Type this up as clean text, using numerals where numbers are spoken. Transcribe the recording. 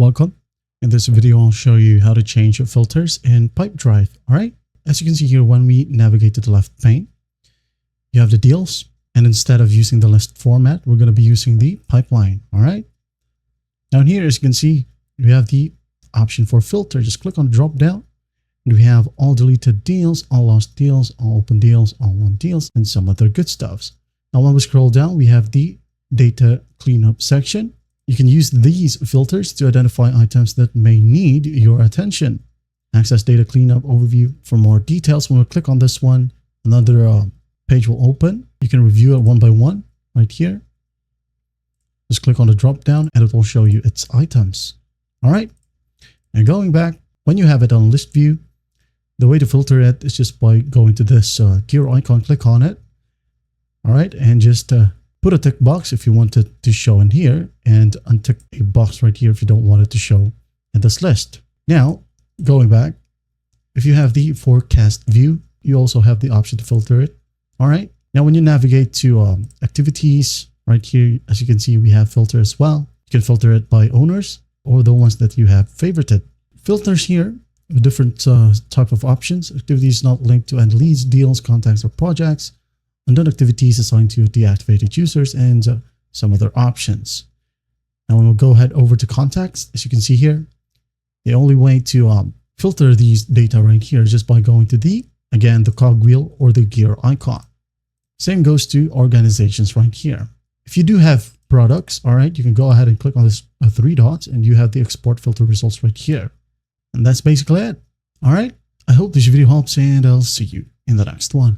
Welcome. In this video, I'll show you how to change your filters in Pipedrive. All right. As you can see here, when we navigate to the left pane, you have the deals. And instead of using the list format, we're going to be using the pipeline. All right. Down here, as you can see, we have the option for filter. Just click on the drop down. And we have all deleted deals, all lost deals, all open deals, all won deals, and some other good stuffs. Now, when we scroll down, we have the data cleanup section. You can use these filters to identify items that may need your attention. Access data cleanup overview for more details. When we click on this one, another page will open. You can review it one by one right here. Just click on the drop down and it will show you its items. All right. And going back, when you have it on list view, the way to filter it is just by going to this gear icon, click on it. All right. And just put a tick box if you want it to show in here, and untick a box right here if you don't want it to show in this list. Now, going back, if you have the forecast view, you also have the option to filter it. All right. Now, when you navigate to activities right here, as you can see, we have filter as well. You can filter it by owners or the ones that you have favorited. Filters here with different type of options. Activities not linked to end leads, deals, contacts, or projects. Undone activities assigned to deactivated users, and some other options. Now we'll go ahead over to contacts. As you can see here, the only way to filter these data right here is just by going to the cogwheel or the gear icon. Same goes to organizations right here. If you do have products, all right, you can go ahead and click on this three dots and you have the export filter results right here. And that's basically it. All right. I hope this video helps and I'll see you in the next one.